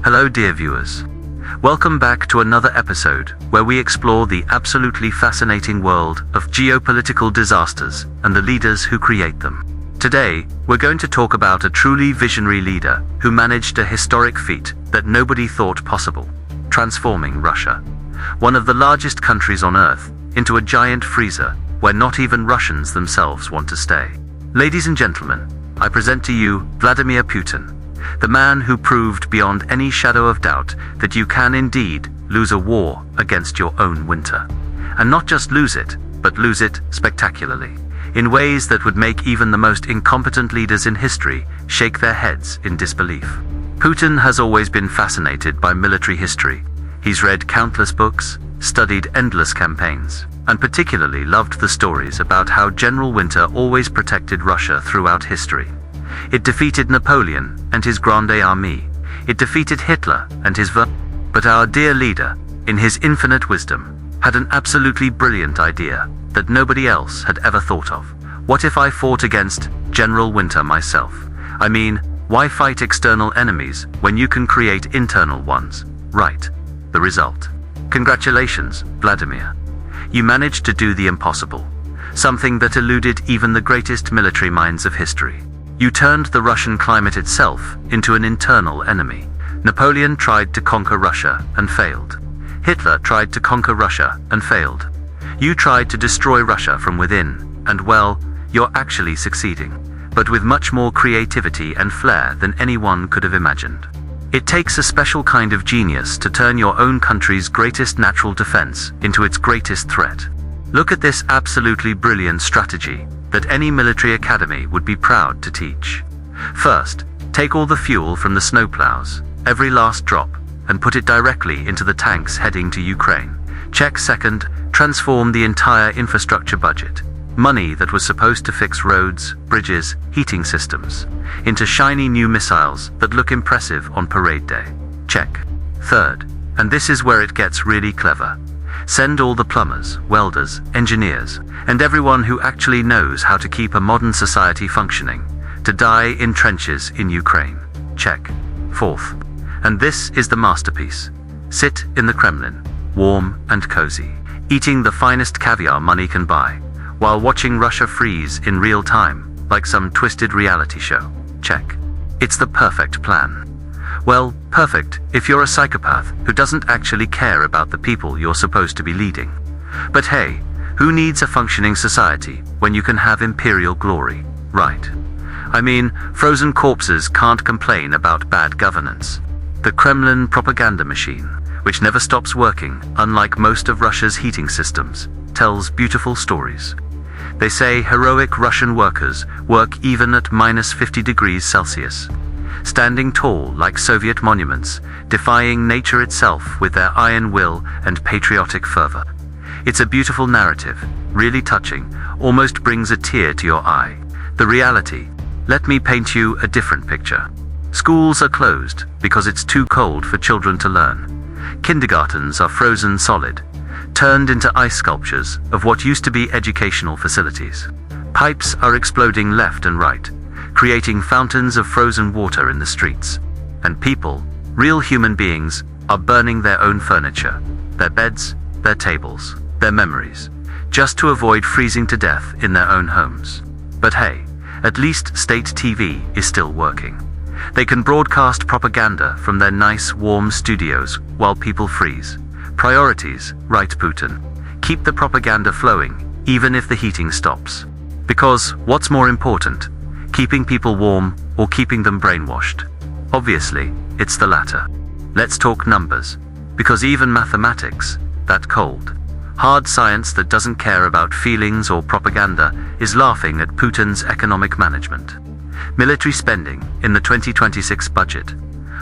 Hello dear viewers. Welcome back to another episode where we explore the absolutely fascinating world of geopolitical disasters and the leaders who create them. Today, we're going to talk about a truly visionary leader who managed a historic feat that nobody thought possible, transforming Russia, one of the largest countries on Earth, into a giant freezer where not even Russians themselves want to stay. Ladies and gentlemen, I present to you Vladimir Putin, the man who proved beyond any shadow of doubt that you can indeed lose a war against your own winter. And not just lose it, but lose it spectacularly, in ways that would make even the most incompetent leaders in history shake their heads in disbelief. Putin has always been fascinated by military history. He's read countless books, studied endless campaigns, and particularly loved the stories about how General Winter always protected Russia throughout history. It defeated Napoleon and his Grande Armée. It defeated Hitler and his But our dear leader, in his infinite wisdom, had an absolutely brilliant idea that nobody else had ever thought of. What if I fought against General Winter myself? I mean, why fight external enemies when you can create internal ones? Right. The result. Congratulations, Vladimir. You managed to do the impossible, something that eluded even the greatest military minds of history. You turned the Russian climate itself into an internal enemy. Napoleon tried to conquer Russia and failed. Hitler tried to conquer Russia and failed. You tried to destroy Russia from within, and well, you're actually succeeding, but with much more creativity and flair than anyone could have imagined. It takes a special kind of genius to turn your own country's greatest natural defense into its greatest threat. Look at this absolutely brilliant strategy that any military academy would be proud to teach. First, take all the fuel from the snowplows, every last drop, and put it directly into the tanks heading to Ukraine. Check. Second, transform the entire infrastructure budget, money that was supposed to fix roads, bridges, heating systems, into shiny new missiles that look impressive on parade day. Check. Third, and this is where it gets really clever, send all the plumbers, welders, engineers, and everyone who actually knows how to keep a modern society functioning, to die in trenches in Ukraine. Check. Fourth, and this is the masterpiece, sit in the Kremlin, warm and cozy, eating the finest caviar money can buy, while watching Russia freeze in real time, like some twisted reality show. Check. It's the perfect plan. Well, perfect if you're a psychopath who doesn't actually care about the people you're supposed to be leading. But hey, who needs a functioning society when you can have imperial glory, right? I mean, frozen corpses can't complain about bad governance. The Kremlin propaganda machine, which never stops working, unlike most of Russia's heating systems, tells beautiful stories. They say heroic Russian workers work even at -50 degrees Celsius, standing tall like Soviet monuments, defying nature itself with their iron will and patriotic fervor. It's a beautiful narrative, really touching, almost brings a tear to your eye. The reality, let me paint you a different picture. Schools are closed because it's too cold for children to learn. Kindergartens are frozen solid, turned into ice sculptures of what used to be educational facilities. Pipes are exploding left and right, creating fountains of frozen water in the streets. And people, real human beings, are burning their own furniture, their beds, their tables, their memories, just to avoid freezing to death in their own homes. But hey, at least state TV is still working. They can broadcast propaganda from their nice, warm studios while people freeze. Priorities, right, Putin? Keep the propaganda flowing, even if the heating stops. Because what's more important, keeping people warm or keeping them brainwashed? Obviously, it's the latter. Let's talk numbers, because even mathematics, that cold, hard science that doesn't care about feelings or propaganda, is laughing at Putin's economic management. Military spending in the 2026 budget,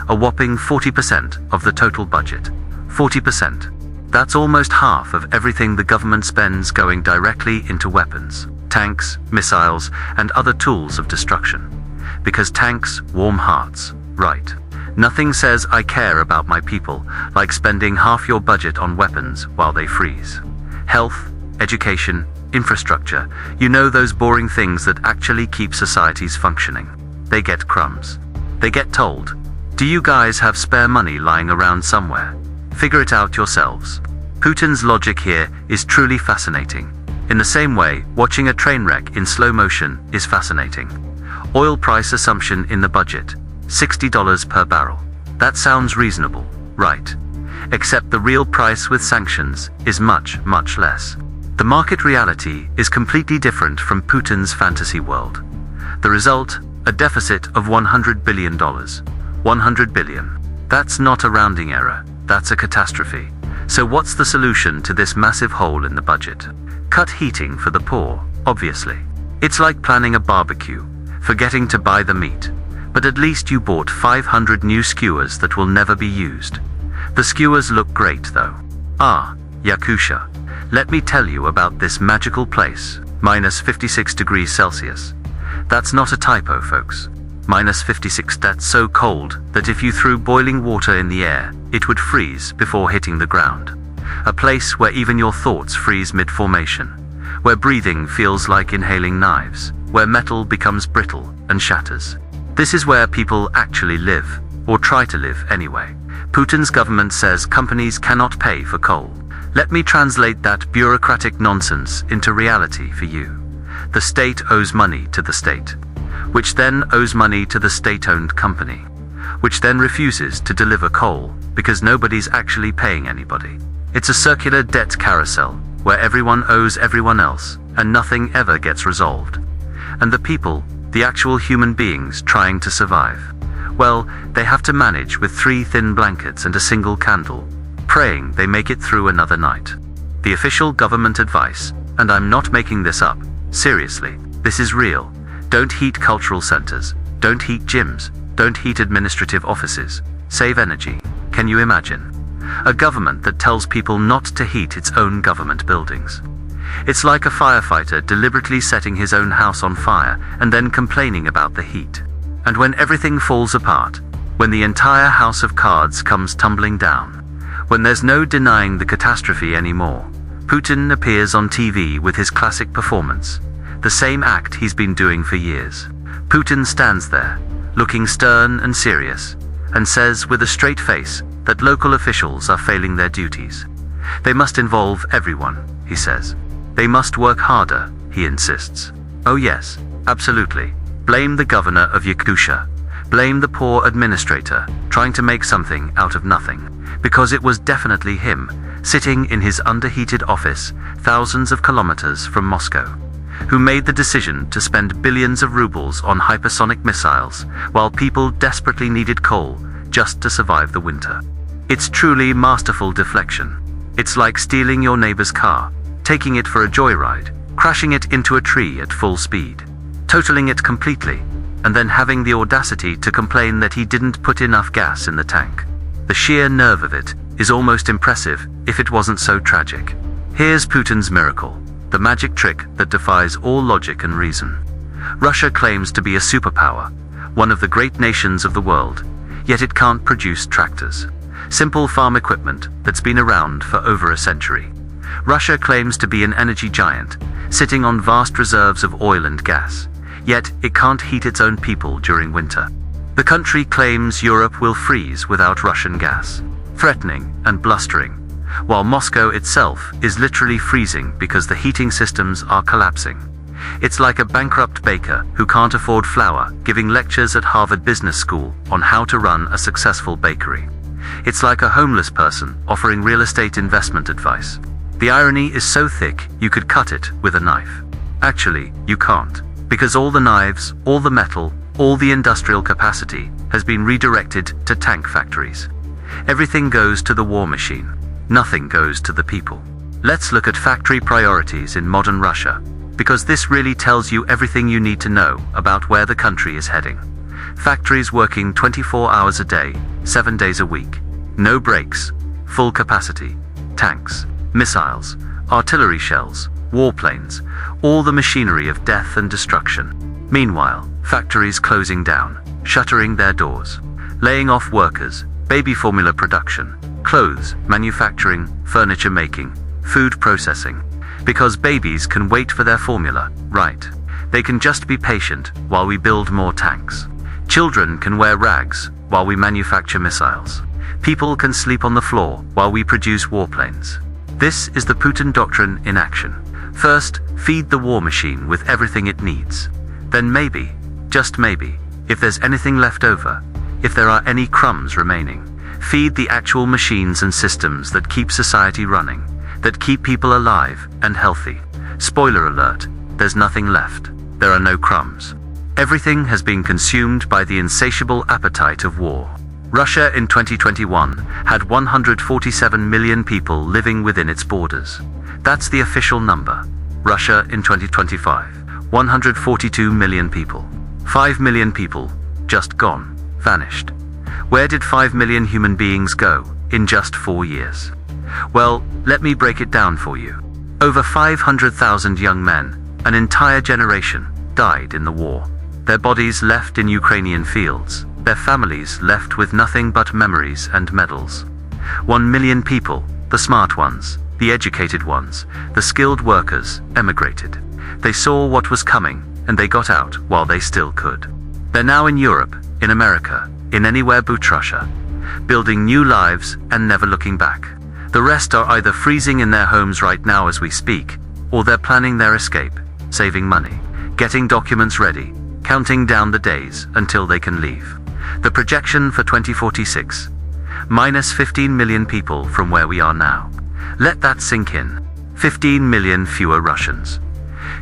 a whopping 40% of the total budget. 40%. That's almost half of everything the government spends going directly into weapons, tanks, missiles, and other tools of destruction. Because tanks warm hearts, right? Nothing says I care about my people like spending half your budget on weapons while they freeze. Health, education, infrastructure, you know, those boring things that actually keep societies functioning. They get crumbs. They get told, Do you guys have spare money lying around somewhere? Figure it out yourselves. Putin's logic here is truly fascinating. In the same way, watching a train wreck in slow motion is fascinating. Oil price assumption in the budget, $60 per barrel. That sounds reasonable, right? Except the real price with sanctions is much, much less. The market reality is completely different from Putin's fantasy world. The result, a deficit of $100 billion. 100 billion. That's not a rounding error, that's a catastrophe. So what's the solution to this massive hole in the budget? Cut heating for the poor, obviously. It's like planning a barbecue, forgetting to buy the meat. But at least you bought 500 new skewers that will never be used. The skewers look great though. Ah, Yakusha. Let me tell you about this magical place, minus 56 degrees Celsius. That's not a typo, folks. Minus 56, that's so cold that if you threw boiling water in the air, it would freeze before hitting the ground. A place where even your thoughts freeze mid-formation, where breathing feels like inhaling knives, where metal becomes brittle and shatters. This is where people actually live, or try to live anyway. Putin's government says companies cannot pay for coal. Let me translate that bureaucratic nonsense into reality for you. The state owes money to the state, which then owes money to the state-owned company, which then refuses to deliver coal because nobody's actually paying anybody. It's a circular debt carousel where everyone owes everyone else and nothing ever gets resolved. And the people, the actual human beings trying to survive, well, they have to manage with 3 thin blankets and a single candle, praying they make it through another night. The official government advice, and I'm not making this up, seriously, this is real. Don't heat cultural centers, don't heat gyms, don't heat administrative offices, save energy. Can you imagine? A government that tells people not to heat its own government buildings. It's like a firefighter deliberately setting his own house on fire and then complaining about the heat. And when everything falls apart, when the entire house of cards comes tumbling down, when there's no denying the catastrophe anymore, Putin appears on TV with his classic performance, the same act he's been doing for years. Putin stands there, looking stern and serious, and says with a straight face that local officials are failing their duties. They must involve everyone, he says. They must work harder, he insists. Oh yes, absolutely. Blame the governor of Yakusha. Blame the poor administrator, trying to make something out of nothing. Because it was definitely him, sitting in his underheated office, thousands of kilometers from Moscow, who made the decision to spend billions of rubles on hypersonic missiles, while people desperately needed coal just to survive the winter. It's truly masterful deflection. It's like stealing your neighbor's car, taking it for a joyride, crashing it into a tree at full speed, totaling it completely, and then having the audacity to complain that he didn't put enough gas in the tank. The sheer nerve of it is almost impressive if it wasn't so tragic. Here's Putin's miracle, the magic trick that defies all logic and reason. Russia claims to be a superpower, one of the great nations of the world, yet it can't produce tractors. Simple farm equipment that's been around for over a century. Russia claims to be an energy giant, sitting on vast reserves of oil and gas, yet it can't heat its own people during winter. The country claims Europe will freeze without Russian gas, threatening and blustering, while Moscow itself is literally freezing because the heating systems are collapsing. It's like a bankrupt baker who can't afford flour giving lectures at Harvard Business School on how to run a successful bakery. It's like a homeless person offering real estate investment advice. The irony is so thick you could cut it with a knife. Actually, you can't, because all the knives, all the metal, all the industrial capacity has been redirected to tank factories. Everything goes to the war machine. Nothing goes to the people. Let's look at factory priorities in modern Russia, because this really tells you everything you need to know about where the country is heading. Factories working 24 hours a day, 7 days a week. No breaks, full capacity. Tanks, missiles, artillery shells, warplanes, all the machinery of death and destruction. Meanwhile, factories closing down, shuttering their doors, laying off workers, baby formula production, clothes, manufacturing, furniture making, food processing. Because babies can wait for their formula, right? They can just be patient while we build more tanks. Children can wear rags while we manufacture missiles. People can sleep on the floor while we produce warplanes. This is the Putin doctrine in action. First, feed the war machine with everything it needs. Then maybe, just maybe, if there's anything left over, if there are any crumbs remaining, feed the actual machines and systems that keep society running, that keep people alive and healthy. Spoiler alert, there's nothing left. There are no crumbs. Everything has been consumed by the insatiable appetite of war. Russia in 2021 had 147 million people living within its borders. That's the official number. Russia in 2025, 142 million people. 5 million people, just gone, vanished. Where did 5 million human beings go in just 4 years? Well, let me break it down for you. Over 500,000 young men, an entire generation, died in the war. Their bodies left in Ukrainian fields, their families left with nothing but memories and medals. 1 million people, the smart ones, the educated ones, the skilled workers, emigrated. They saw what was coming, and they got out while they still could. They're now in Europe, in America, in anywhere but Russia, building new lives and never looking back. The rest are either freezing in their homes right now as we speak, or they're planning their escape, saving money, getting documents ready, counting down the days until they can leave. The projection for 2046, minus 15 million people from where we are now. Let that sink in. 15 million fewer Russians.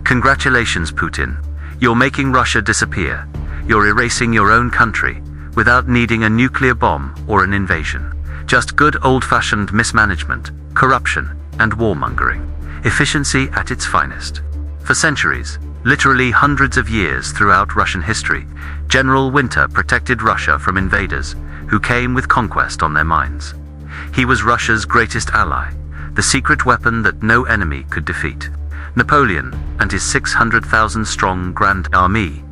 Congratulations, Putin. You're making Russia disappear. You're erasing your own country without needing a nuclear bomb or an invasion. Just good old-fashioned mismanagement, corruption, and warmongering. Efficiency at its finest. For centuries, literally hundreds of years throughout Russian history, General Winter protected Russia from invaders who came with conquest on their minds. He was Russia's greatest ally, the secret weapon that no enemy could defeat. Napoleon and his 600,000-strong Grand Army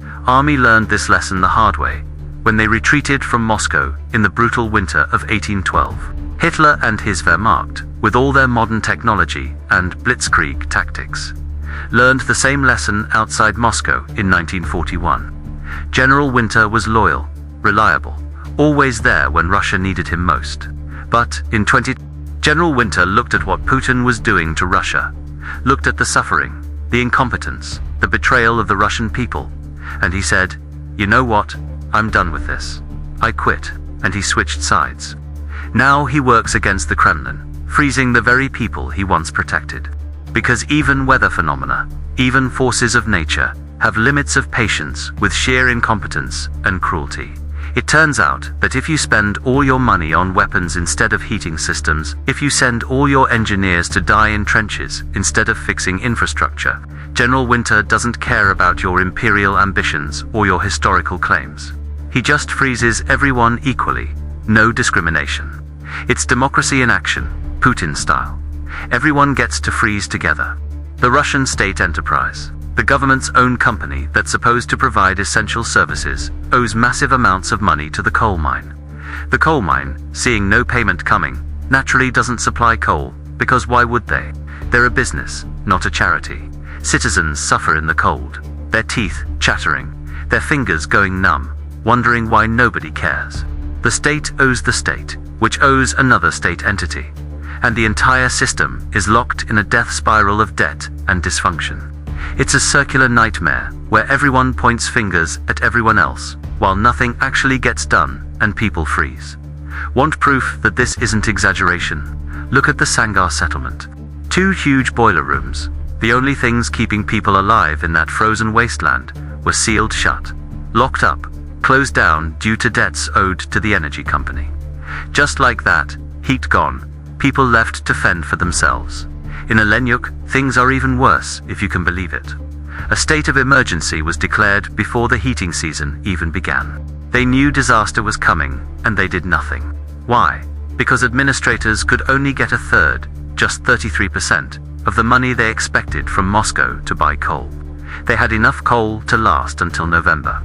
learned this lesson the hard way when they retreated from Moscow in the brutal winter of 1812. Hitler and his Wehrmacht, with all their modern technology and blitzkrieg tactics, learned the same lesson outside Moscow in 1941. General Winter was loyal, reliable, always there when Russia needed him most. But in General Winter looked at what Putin was doing to Russia, looked at the suffering, the incompetence, the betrayal of the Russian people, and he said, "You know what? I'm done with this. I quit," and he switched sides. Now he works against the Kremlin, freezing the very people he once protected. Because even weather phenomena, even forces of nature, have limits of patience with sheer incompetence and cruelty. It turns out that if you spend all your money on weapons instead of heating systems, if you send all your engineers to die in trenches instead of fixing infrastructure, General Winter doesn't care about your imperial ambitions or your historical claims. He just freezes everyone equally, no discrimination. It's democracy in action, Putin style. Everyone gets to freeze together. The Russian state enterprise, the government's own company that's supposed to provide essential services, owes massive amounts of money to the coal mine. The coal mine, seeing no payment coming, naturally doesn't supply coal, because why would they? They're a business, not a charity. Citizens suffer in the cold, their teeth chattering, their fingers going numb, wondering why nobody cares. The state owes the state, which owes another state entity. And the entire system is locked in a death spiral of debt and dysfunction. It's a circular nightmare where everyone points fingers at everyone else, while nothing actually gets done and people freeze. Want proof that this isn't exaggeration? Look at the Sangar settlement. 2 huge boiler rooms, the only things keeping people alive in that frozen wasteland, were sealed shut, locked up, closed down due to debts owed to the energy company. Just like that, heat gone, people left to fend for themselves. In Alenyuk, things are even worse, if you can believe it. A state of emergency was declared before the heating season even began. They knew disaster was coming, and they did nothing. Why? Because administrators could only get a third, just 33%, of the money they expected from Moscow to buy coal. They had enough coal to last until November.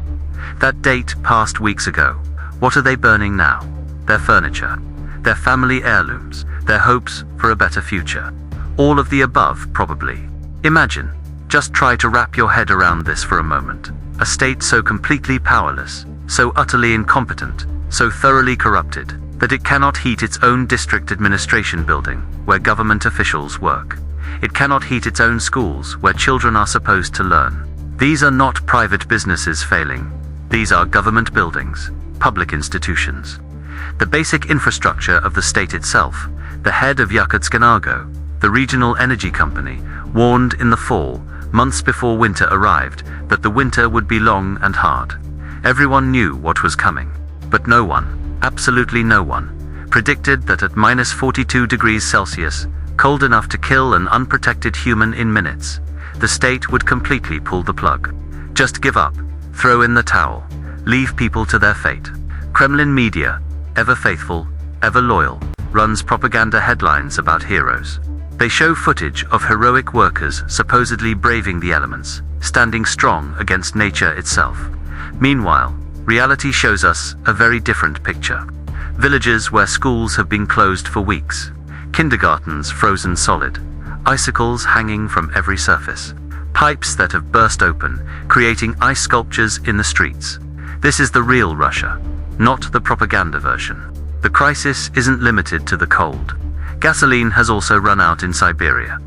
That date passed weeks ago. What are they burning now? Their furniture, their family heirlooms, their hopes for a better future. All of the above, probably. Imagine, just try to wrap your head around this for a moment. A state so completely powerless, so utterly incompetent, so thoroughly corrupted that it cannot heat its own district administration building where government officials work. It cannot heat its own schools where children are supposed to learn. These are not private businesses failing. These are government buildings, public institutions. The basic infrastructure of the state itself. The head of Yakutsk-Energo, the regional energy company, warned in the fall, months before winter arrived, that the winter would be long and hard. Everyone knew what was coming. But no one, absolutely no one, predicted that at minus 42 degrees Celsius, cold enough to kill an unprotected human in minutes, the state would completely pull the plug. Just give up, throw in the towel, leave people to their fate. Kremlin media, ever faithful, ever loyal, runs propaganda headlines about heroes. They show footage of heroic workers supposedly braving the elements, standing strong against nature itself. Meanwhile, reality shows us a very different picture. Villages where schools have been closed for weeks, kindergartens frozen solid, icicles hanging from every surface, pipes that have burst open, creating ice sculptures in the streets. This is the real Russia, not the propaganda version. The crisis isn't limited to the cold. Gasoline has also run out in Siberia.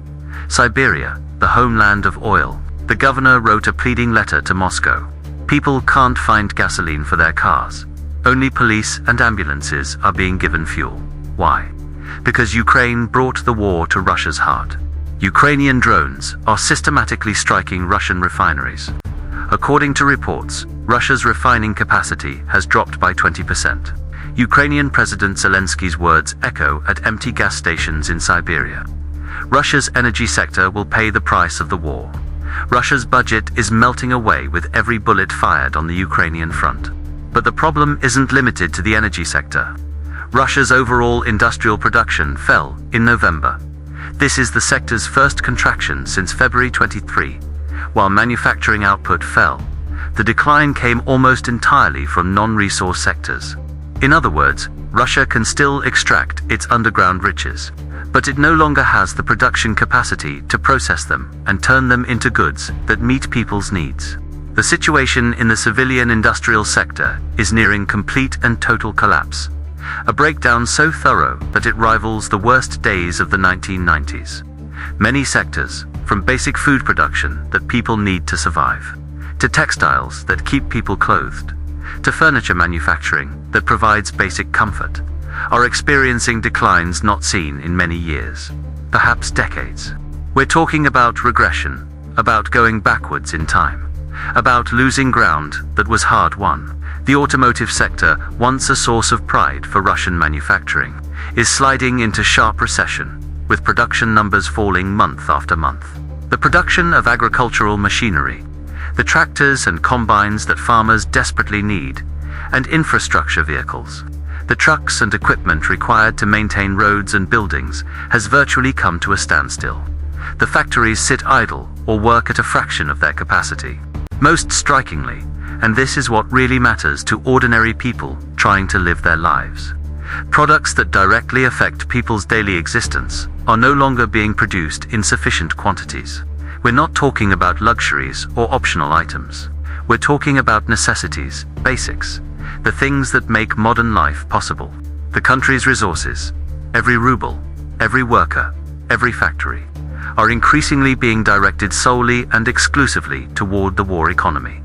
Siberia, the homeland of oil. The governor wrote a pleading letter to Moscow. People can't find gasoline for their cars. Only police and ambulances are being given fuel. Why? Because Ukraine brought the war to Russia's heart. Ukrainian drones are systematically striking Russian refineries. According to reports, Russia's refining capacity has dropped by 20%. Ukrainian President Zelensky's words echo at empty gas stations in Siberia. Russia's energy sector will pay the price of the war. Russia's budget is melting away with every bullet fired on the Ukrainian front. But the problem isn't limited to the energy sector. Russia's overall industrial production fell in November. This is the sector's first contraction since February 23. While manufacturing output fell, the decline came almost entirely from non-resource sectors. In other words, Russia can still extract its underground riches, but it no longer has the production capacity to process them and turn them into goods that meet people's needs. The situation in the civilian industrial sector is nearing complete and total collapse, a breakdown so thorough that it rivals the worst days of the 1990s. Many sectors, from basic food production that people need to survive, to textiles that keep people clothed, to furniture manufacturing that provides basic comfort, are experiencing declines not seen in many years, perhaps decades. We're talking about regression, about going backwards in time, about losing ground that was hard won. The automotive sector, once a source of pride for Russian manufacturing, is sliding into sharp recession, with production numbers falling month after month. The production of agricultural machinery, the tractors and combines that farmers desperately need, and infrastructure vehicles, the trucks and equipment required to maintain roads and buildings, has virtually come to a standstill. The factories sit idle or work at a fraction of their capacity. Most strikingly, and this is what really matters to ordinary people trying to live their lives, products that directly affect people's daily existence are no longer being produced in sufficient quantities. We're not talking about luxuries or optional items. We're talking about necessities, basics, the things that make modern life possible. The country's resources, every ruble, every worker, every factory, are increasingly being directed solely and exclusively toward the war economy.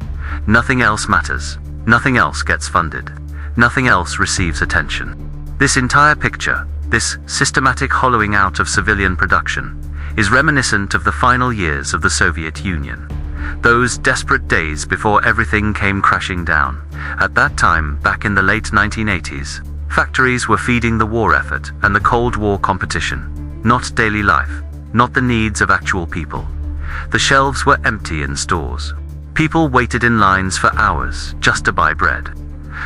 Nothing else matters. Nothing else gets funded. Nothing else receives attention. This entire picture, this systematic hollowing out of civilian production, is reminiscent of the final years of the Soviet Union. Those desperate days before everything came crashing down. At that time, back in the late 1980s, factories were feeding the war effort and the Cold War competition, not daily life, not the needs of actual people. The shelves were empty in stores. People waited in lines for hours just to buy bread.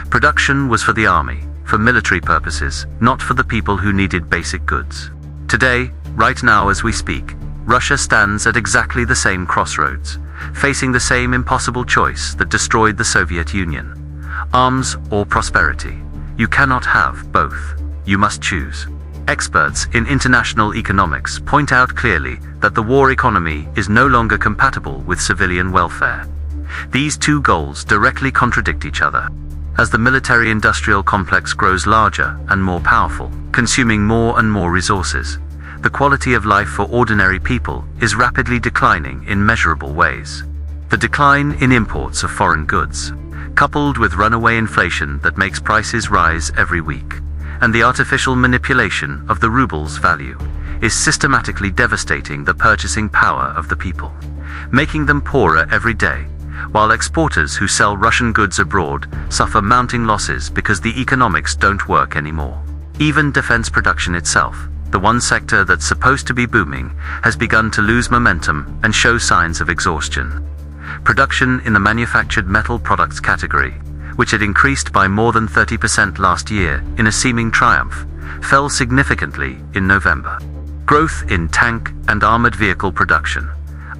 Production was for the army, for military purposes, not for the people who needed basic goods. Today, right now as we speak, Russia stands at exactly the same crossroads, facing the same impossible choice that destroyed the Soviet Union. Arms or prosperity. You cannot have both. You must choose. Experts in international economics point out clearly that the war economy is no longer compatible with civilian welfare. These two goals directly contradict each other. As the military-industrial complex grows larger and more powerful, consuming more and more resources, the quality of life for ordinary people is rapidly declining in measurable ways. The decline in imports of foreign goods, coupled with runaway inflation that makes prices rise every week, and the artificial manipulation of the ruble's value, is systematically devastating the purchasing power of the people, making them poorer every day, while exporters who sell Russian goods abroad suffer mounting losses because the economics don't work anymore. Even defense production itself, the one sector that's supposed to be booming, has begun to lose momentum and show signs of exhaustion. Production in the manufactured metal products category, which had increased by more than 30% last year in a seeming triumph, fell significantly in November. Growth in tank and armored vehicle production,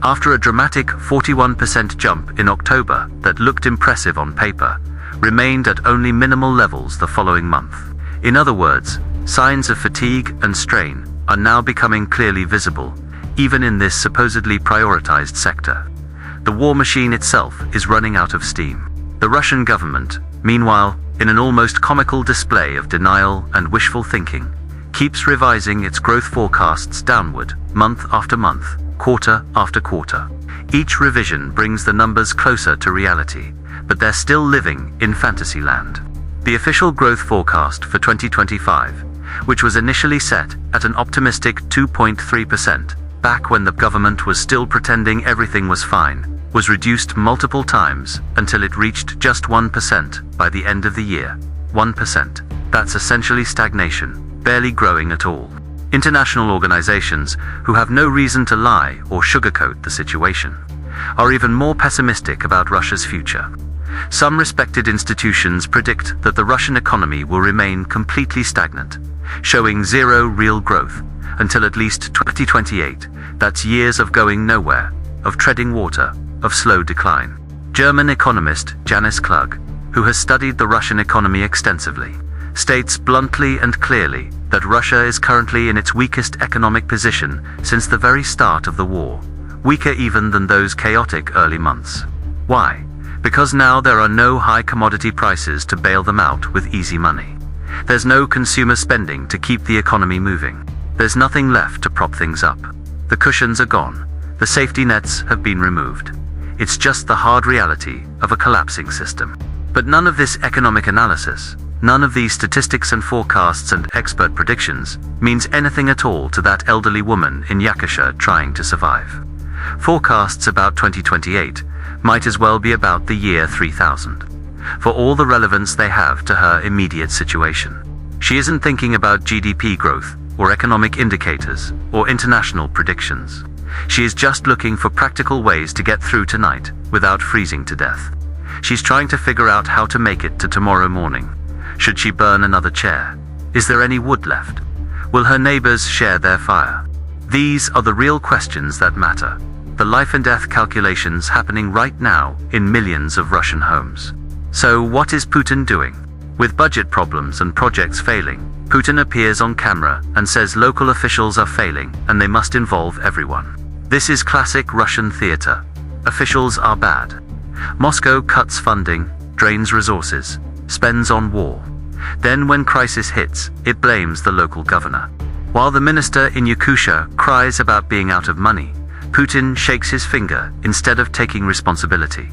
after a dramatic 41% jump in October that looked impressive on paper, remained at only minimal levels the following month. In other words, signs of fatigue and strain are now becoming clearly visible, even in this supposedly prioritized sector. The war machine itself is running out of steam. The Russian government, meanwhile, in an almost comical display of denial and wishful thinking, keeps revising its growth forecasts downward, month after month, quarter after quarter. Each revision brings the numbers closer to reality, but they're still living in fantasy land. The official growth forecast for 2025, which was initially set at an optimistic 2.3%, back when the government was still pretending everything was fine, was reduced multiple times until it reached just 1% by the end of the year. 1%. That's essentially stagnation, barely growing at all. International organizations, who have no reason to lie or sugarcoat the situation, are even more pessimistic about Russia's future. Some respected institutions predict that the Russian economy will remain completely stagnant, showing zero real growth until at least 2028. That's years of going nowhere, of treading water, of slow decline. German economist Janis Klug, who has studied the Russian economy extensively, states bluntly and clearly that Russia is currently in its weakest economic position since the very start of the war, weaker even than those chaotic early months. Why? Because now there are no high commodity prices to bail them out with easy money. There's no consumer spending to keep the economy moving. There's nothing left to prop things up. The cushions are gone. The safety nets have been removed. It's just the hard reality of a collapsing system. But none of this economic analysis, none of these statistics and forecasts and expert predictions, means anything at all to that elderly woman in Yakasha trying to survive. Forecasts about 2028 might as well be about the year 3000, for all the relevance they have to her immediate situation. She isn't thinking about GDP growth, or economic indicators, or international predictions. She is just looking for practical ways to get through tonight without freezing to death. She's trying to figure out how to make it to tomorrow morning. Should she burn another chair? Is there any wood left? Will her neighbors share their fire? These are the real questions that matter. The life and death calculations happening right now in millions of Russian homes. So what is Putin doing? With budget problems and projects failing, Putin appears on camera and says local officials are failing and they must involve everyone. This is classic Russian theater. Officials are bad. Moscow cuts funding, drains resources, spends on war. Then when crisis hits, it blames the local governor. While the minister in Yakutia cries about being out of money, Putin shakes his finger instead of taking responsibility.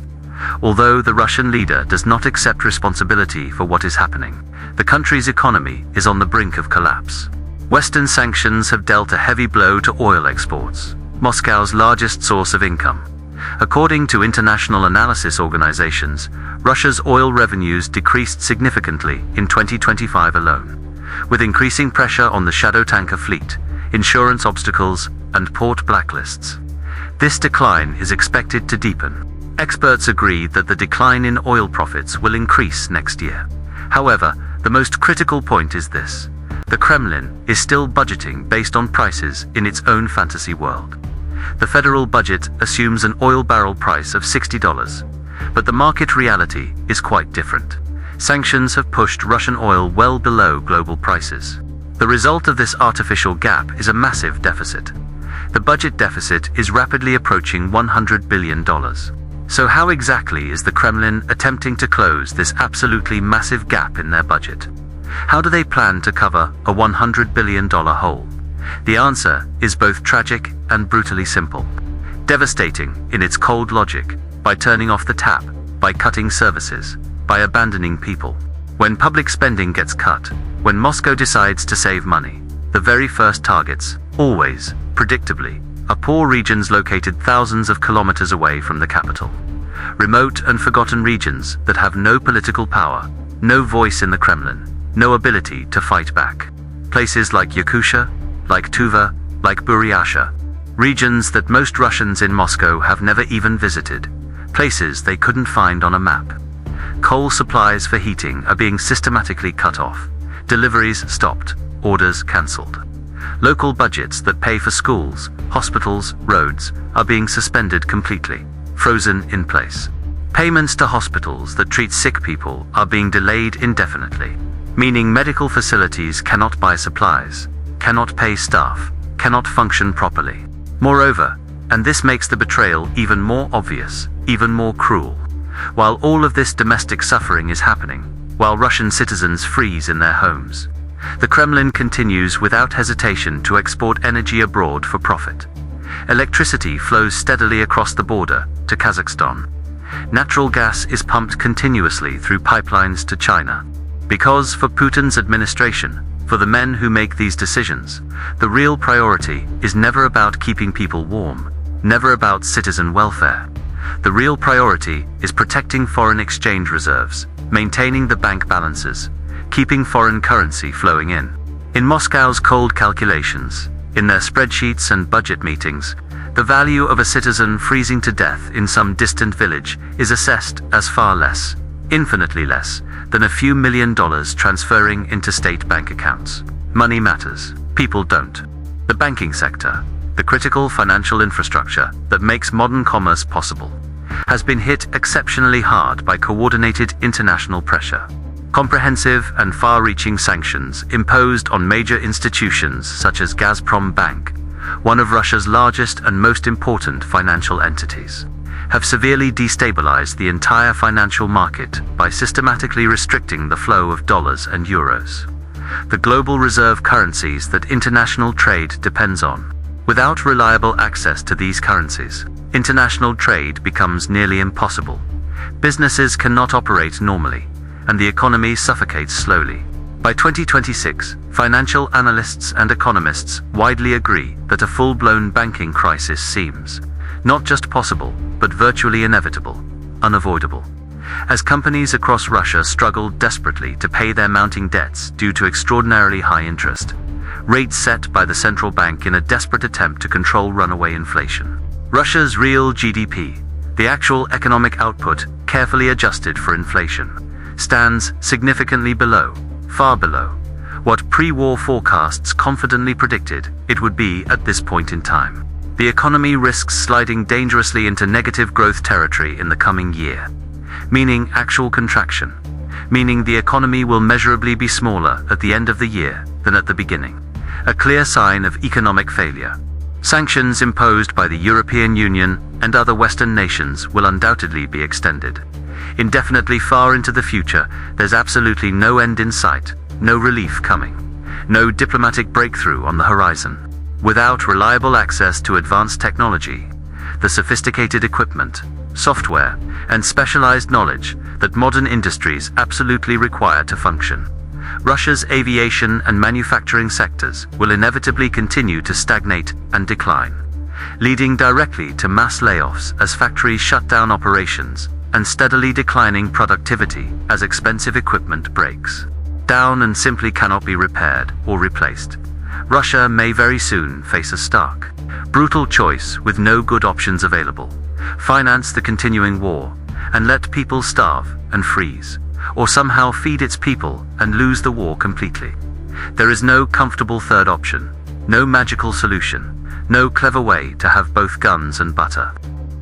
Although the Russian leader does not accept responsibility for what is happening, the country's economy is on the brink of collapse. Western sanctions have dealt a heavy blow to oil exports, Moscow's largest source of income. According to international analysis organizations, Russia's oil revenues decreased significantly in 2025 alone, with increasing pressure on the shadow tanker fleet, insurance obstacles, and port blacklists. This decline is expected to deepen. Experts agree that the decline in oil profits will increase next year. However, the most critical point is this: the Kremlin is still budgeting based on prices in its own fantasy world. The federal budget assumes an oil barrel price of $60, but the market reality is quite different. Sanctions have pushed Russian oil well below global prices. The result of this artificial gap is a massive deficit. The budget deficit is rapidly approaching $100 billion. So how exactly is the Kremlin attempting to close this absolutely massive gap in their budget? How do they plan to cover a $100 billion hole? The answer is both tragic and brutally simple. Devastating in its cold logic, by turning off the tap, by cutting services, by abandoning people. When public spending gets cut, when Moscow decides to save money, the very first targets, always, predictably, are poor regions located thousands of kilometers away from the capital. Remote and forgotten regions that have no political power, no voice in the Kremlin, no ability to fight back. Places like Yakutia, like Tuva, like Buryatia. Regions that most Russians in Moscow have never even visited. Places they couldn't find on a map. Coal supplies for heating are being systematically cut off. Deliveries stopped, orders cancelled. Local budgets that pay for schools, hospitals, roads, are being suspended completely, frozen in place. Payments to hospitals that treat sick people are being delayed indefinitely, meaning medical facilities cannot buy supplies, cannot pay staff, cannot function properly. Moreover, and this makes the betrayal even more obvious, even more cruel, while all of this domestic suffering is happening, while Russian citizens freeze in their homes, the Kremlin continues without hesitation to export energy abroad for profit. Electricity flows steadily across the border to Kazakhstan. Natural gas is pumped continuously through pipelines to China. Because for Putin's administration, for the men who make these decisions, the real priority is never about keeping people warm, never about citizen welfare. The real priority is protecting foreign exchange reserves, maintaining the bank balances, keeping foreign currency flowing in. In Moscow's cold calculations, in their spreadsheets and budget meetings, the value of a citizen freezing to death in some distant village is assessed as far less, infinitely less, than a few $1 million transferring into state bank accounts. Money matters, people don't. The banking sector, the critical financial infrastructure that makes modern commerce possible, has been hit exceptionally hard by coordinated international pressure. Comprehensive and far-reaching sanctions imposed on major institutions such as Gazprom Bank, one of Russia's largest and most important financial entities, have severely destabilized the entire financial market by systematically restricting the flow of dollars and euros, the global reserve currencies that international trade depends on. Without reliable access to these currencies, international trade becomes nearly impossible. Businesses cannot operate normally, and the economy suffocates slowly. By 2026, financial analysts and economists widely agree that a full-blown banking crisis seems not just possible, but virtually inevitable, unavoidable. As companies across Russia struggle desperately to pay their mounting debts due to extraordinarily high interest rates set by the central bank in a desperate attempt to control runaway inflation. Russia's real GDP, the actual economic output carefully adjusted for inflation, stands significantly below, far below, what pre-war forecasts confidently predicted it would be at this point in time. The economy risks sliding dangerously into negative growth territory in the coming year, meaning actual contraction, meaning the economy will measurably be smaller at the end of the year than at the beginning, a clear sign of economic failure. Sanctions imposed by the European Union and other Western nations will undoubtedly be extended. Indefinitely far into the future, there's absolutely no end in sight, no relief coming, no diplomatic breakthrough on the horizon. Without reliable access to advanced technology, the sophisticated equipment, software, and specialized knowledge that modern industries absolutely require to function, Russia's aviation and manufacturing sectors will inevitably continue to stagnate and decline, leading directly to mass layoffs as factories shut down operations and steadily declining productivity as expensive equipment breaks down and simply cannot be repaired or replaced. Russia may very soon face a stark, brutal choice with no good options available: finance the continuing war and let people starve and freeze, or somehow feed its people and lose the war completely. There is no comfortable third option, no magical solution, no clever way to have both guns and butter.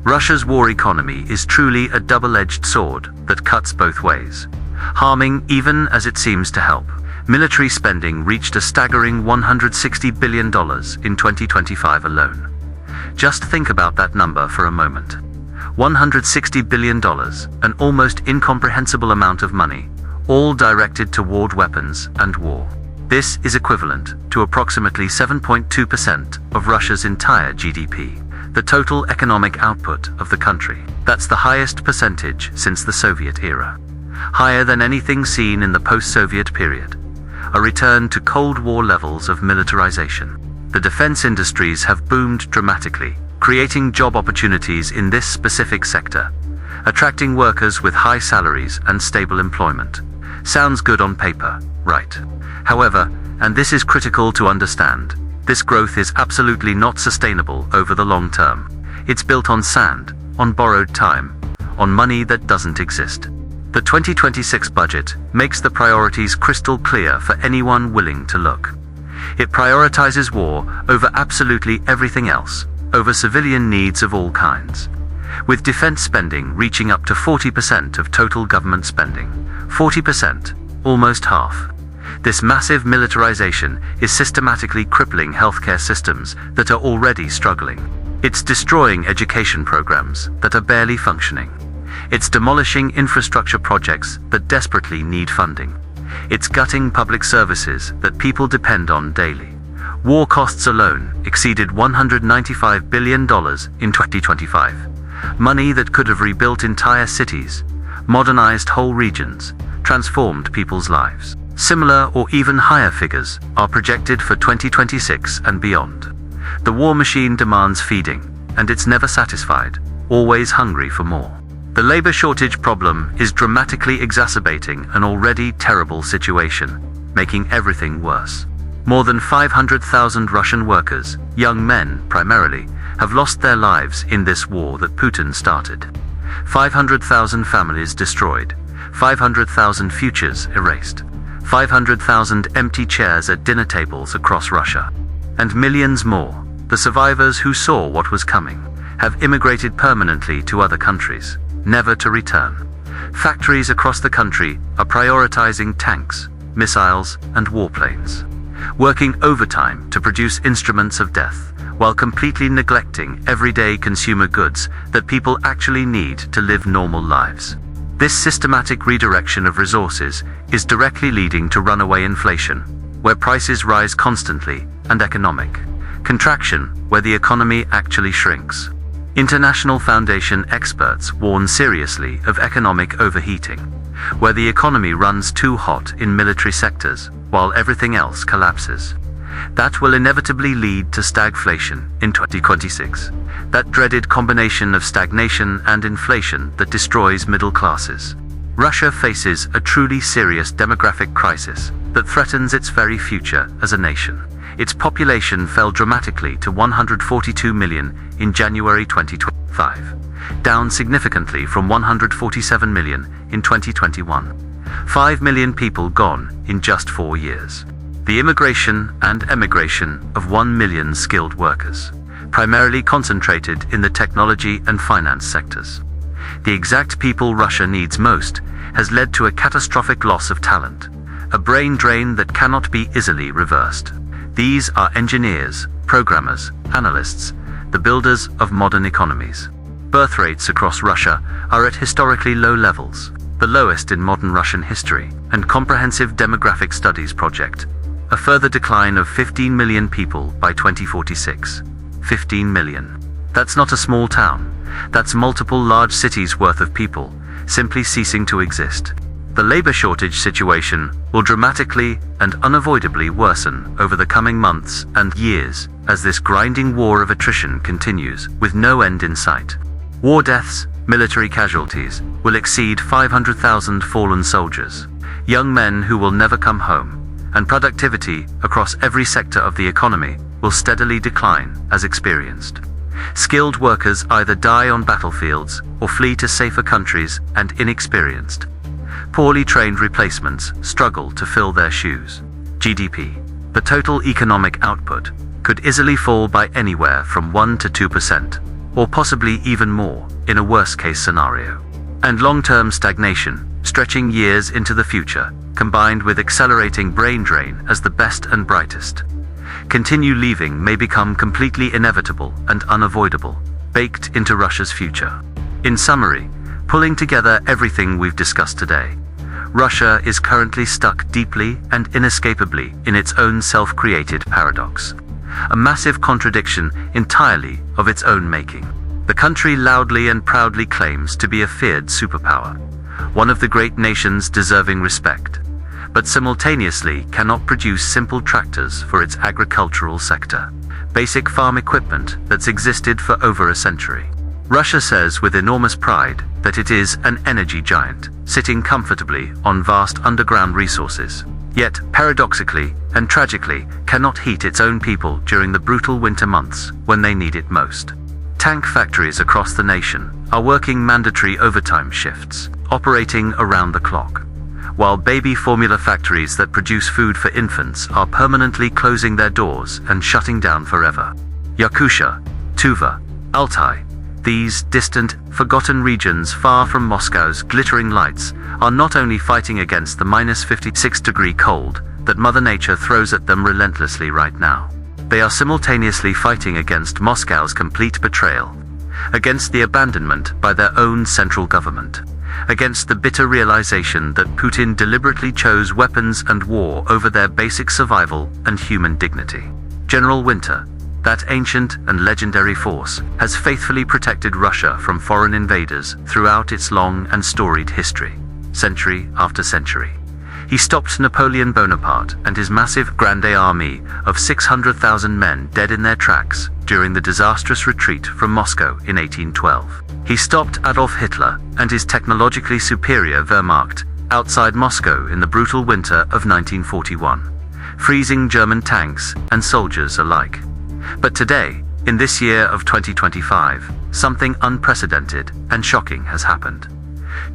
Russia's war economy is truly a double-edged sword that cuts both ways, harming even as it seems to help. Military spending reached a staggering $160 billion in 2025 alone. Just think about that number for a moment. $160 billion, an almost incomprehensible amount of money, all directed toward weapons and war. This is equivalent to approximately 7.2% of Russia's entire GDP, the total economic output of the country. That's the highest percentage since the Soviet era, higher than anything seen in the post-Soviet period, a return to Cold War levels of militarization. The defense industries have boomed dramatically, creating job opportunities in this specific sector, attracting workers with high salaries and stable employment. Sounds good on paper, right? However, and this is critical to understand, this growth is absolutely not sustainable over the long term. It's built on sand, on borrowed time, on money that doesn't exist. The 2026 budget makes the priorities crystal clear for anyone willing to look. It prioritizes war over absolutely everything else, over civilian needs of all kinds, with defense spending reaching up to 40% of total government spending. 40%, almost half. This massive militarization is systematically crippling healthcare systems that are already struggling. It's destroying education programs that are barely functioning. It's demolishing infrastructure projects that desperately need funding. It's gutting public services that people depend on daily. War costs alone exceeded $195 billion in 2025. Money that could have rebuilt entire cities, modernized whole regions, transformed people's lives. Similar or even higher figures are projected for 2026 and beyond. The war machine demands feeding, and it's never satisfied, always hungry for more. The labor shortage problem is dramatically exacerbating an already terrible situation, making everything worse. More than 500,000 Russian workers, young men primarily, have lost their lives in this war that Putin started. 500,000 families destroyed, 500,000 futures erased, 500,000 empty chairs at dinner tables across Russia. And millions more, the survivors who saw what was coming, have immigrated permanently to other countries, never to return. Factories across the country are prioritizing tanks, missiles, and warplanes, working overtime to produce instruments of death, while completely neglecting everyday consumer goods that people actually need to live normal lives. This systematic redirection of resources is directly leading to runaway inflation, where prices rise constantly, and economic contraction, where the economy actually shrinks. International Foundation experts warn seriously of economic overheating, where the economy runs too hot in military sectors, while everything else collapses. That will inevitably lead to stagflation in 2026, that dreaded combination of stagnation and inflation that destroys middle classes. Russia faces a truly serious demographic crisis that threatens its very future as a nation. Its population fell dramatically to 142 million in January 2025, down significantly from 147 million in 2021. 5 million people gone in just 4 years. The immigration and emigration of 1 million skilled workers, primarily concentrated in the technology and finance sectors. The exact people Russia needs most has led to a catastrophic loss of talent, a brain drain that cannot be easily reversed. These are engineers, programmers, analysts, the builders of modern economies. Birth rates across Russia are at historically low levels, the lowest in modern Russian history, and comprehensive demographic studies project. A further decline of 15 million people by 2046. 15 million. That's not a small town. That's multiple large cities worth of people, simply ceasing to exist. The labor shortage situation will dramatically and unavoidably worsen over the coming months and years as this grinding war of attrition continues with no end in sight. War deaths, military casualties, will exceed 500,000 fallen soldiers, young men who will never come home, and productivity across every sector of the economy will steadily decline as experienced. Skilled workers either die on battlefields or flee to safer countries, and inexperienced, poorly trained replacements struggle to fill their shoes. GDP, the total economic output, could easily fall by anywhere from 1 to 2%, or possibly even more, in a worst-case scenario. And long-term stagnation, stretching years into the future, combined with accelerating brain drain as the best and brightest continue leaving, may become completely inevitable and unavoidable, baked into Russia's future. In summary, pulling together everything we've discussed today, Russia is currently stuck deeply and inescapably in its own self-created paradox. A massive contradiction entirely of its own making. The country loudly and proudly claims to be a feared superpower, one of the great nations deserving respect, but simultaneously cannot produce simple tractors for its agricultural sector, basic farm equipment that's existed for over a century. Russia says with enormous pride that it is an energy giant, sitting comfortably on vast underground resources, yet paradoxically and tragically cannot heat its own people during the brutal winter months when they need it most. Tank factories across the nation are working mandatory overtime shifts, operating around the clock, while baby formula factories that produce food for infants are permanently closing their doors and shutting down forever. Yakutia, Tuva, Altai, these distant, forgotten regions far from Moscow's glittering lights are not only fighting against the -56-degree cold that Mother Nature throws at them relentlessly right now. They are simultaneously fighting against Moscow's complete betrayal, against the abandonment by their own central government, against the bitter realization that Putin deliberately chose weapons and war over their basic survival and human dignity. General Winter, that ancient and legendary force, has faithfully protected Russia from foreign invaders throughout its long and storied history, century after century. He stopped Napoleon Bonaparte and his massive Grande Army of 600,000 men dead in their tracks during the disastrous retreat from Moscow in 1812. He stopped Adolf Hitler and his technologically superior Wehrmacht outside Moscow in the brutal winter of 1941, freezing German tanks and soldiers alike. But today, in this year of 2025, something unprecedented and shocking has happened.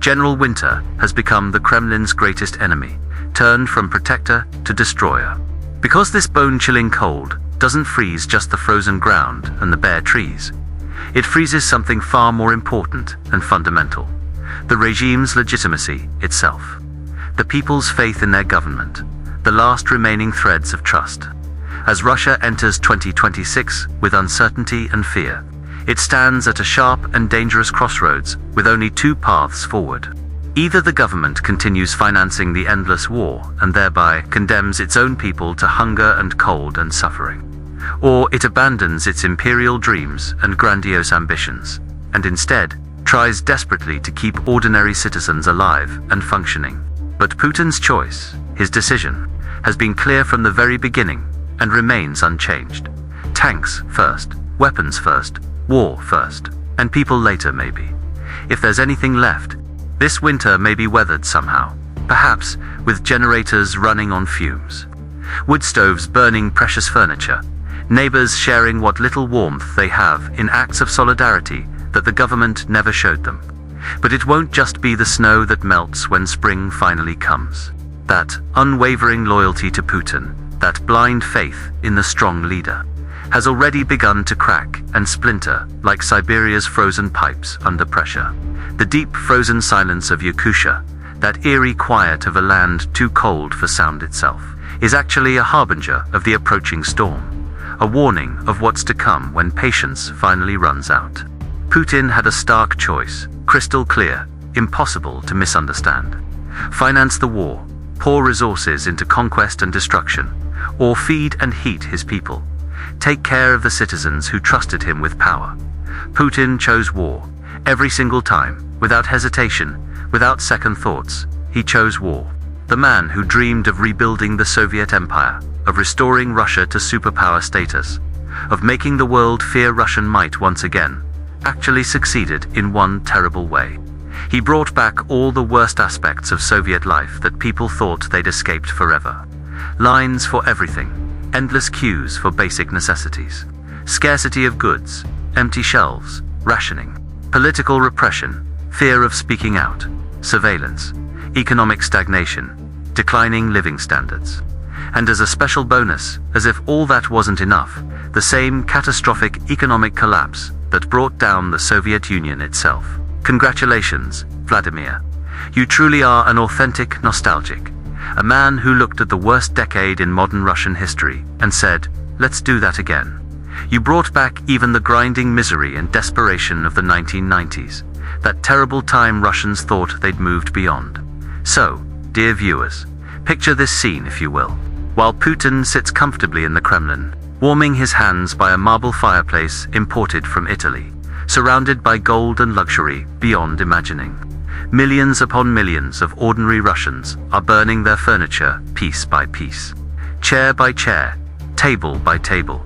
General Winter has become the Kremlin's greatest enemy, turned from protector to destroyer. Because this bone-chilling cold doesn't freeze just the frozen ground and the bare trees. It freezes something far more important and fundamental: the regime's legitimacy itself, the people's faith in their government, the last remaining threads of trust. As Russia enters 2026 with uncertainty and fear, it stands at a sharp and dangerous crossroads with only two paths forward. Either the government continues financing the endless war and thereby condemns its own people to hunger and cold and suffering, or it abandons its imperial dreams and grandiose ambitions, and instead tries desperately to keep ordinary citizens alive and functioning. But Putin's choice, his decision, has been clear from the very beginning and remains unchanged. Tanks first, weapons first, war first, and people later maybe. If there's anything left, this winter may be weathered somehow, perhaps with generators running on fumes, wood stoves burning precious furniture, neighbors sharing what little warmth they have in acts of solidarity that the government never showed them. But it won't just be the snow that melts when spring finally comes. That unwavering loyalty to Putin, that blind faith in the strong leader, has already begun to crack and splinter like Siberia's frozen pipes under pressure. The deep frozen silence of Yakutia, that eerie quiet of a land too cold for sound itself, is actually a harbinger of the approaching storm, a warning of what's to come when patience finally runs out. Putin had a stark choice, crystal clear, impossible to misunderstand. Finance the war, pour resources into conquest and destruction, or feed and heat his people. Take care of the citizens who trusted him with power. Putin chose war. Every single time, without hesitation, without second thoughts, he chose war. The man who dreamed of rebuilding the Soviet Empire, of restoring Russia to superpower status, of making the world fear Russian might once again, actually succeeded in one terrible way. He brought back all the worst aspects of Soviet life that people thought they'd escaped forever. Lines for everything, endless queues for basic necessities, scarcity of goods, empty shelves, rationing, political repression, fear of speaking out, surveillance, economic stagnation, declining living standards. And as a special bonus, as if all that wasn't enough, the same catastrophic economic collapse that brought down the Soviet Union itself. Congratulations, Vladimir. You truly are an authentic nostalgic. A man who looked at the worst decade in modern Russian history and said, "Let's do that again." You brought back even the grinding misery and desperation of the 1990s, That terrible time Russians thought they'd moved beyond. So, dear viewers, picture this scene if you will. While Putin sits comfortably in the Kremlin, warming his hands by a marble fireplace imported from Italy, surrounded by gold and luxury beyond imagining. Millions upon millions of ordinary Russians are burning their furniture piece by piece, chair by chair, table by table,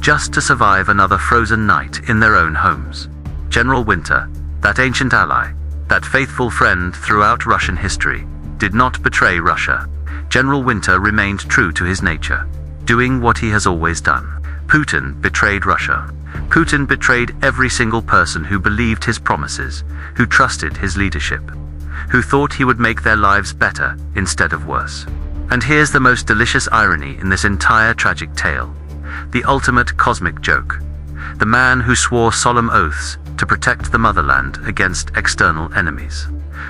just to survive another frozen night in their own homes. General Winter, that ancient ally, that faithful friend throughout Russian history, did not betray Russia. General Winter remained true to his nature, doing what he has always done. Putin betrayed Russia. Putin betrayed every single person who believed his promises, who trusted his leadership, who thought he would make their lives better instead of worse. And here's the most delicious irony in this entire tragic tale. The ultimate cosmic joke. The man who swore solemn oaths to protect the motherland against external enemies,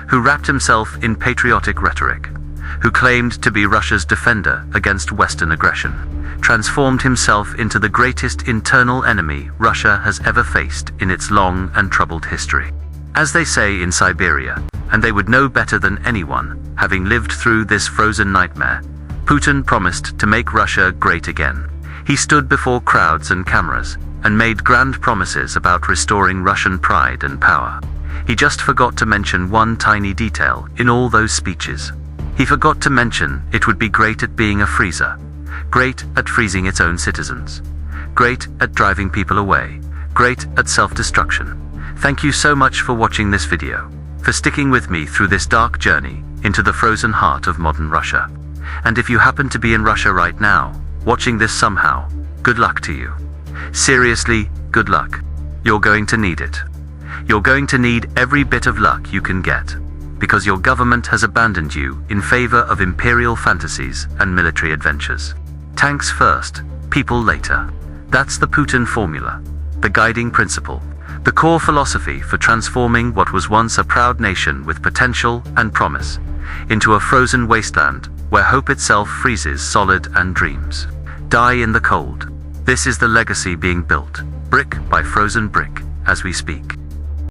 who wrapped himself in patriotic rhetoric, who claimed to be Russia's defender against Western aggression, transformed himself into the greatest internal enemy Russia has ever faced in its long and troubled history. As they say in Siberia, and they would know better than anyone, having lived through this frozen nightmare, Putin promised to make Russia great again. He stood before crowds and cameras, and made grand promises about restoring Russian pride and power. He just forgot to mention one tiny detail in all those speeches. He forgot to mention it would be great at being a freezer, great at freezing its own citizens, great at driving people away, great at self-destruction. Thank you so much for watching this video, for sticking with me through this dark journey into the frozen heart of modern Russia. And if you happen to be in Russia right now, watching this somehow, good luck to you. Seriously, good luck. You're going to need it. You're going to need every bit of luck you can get, because your government has abandoned you in favor of imperial fantasies and military adventures. Tanks first, people later. That's the Putin formula, the guiding principle, the core philosophy for transforming what was once a proud nation with potential and promise into a frozen wasteland where hope itself freezes solid and dreams die in the cold. This is the legacy being built, brick by frozen brick, as we speak.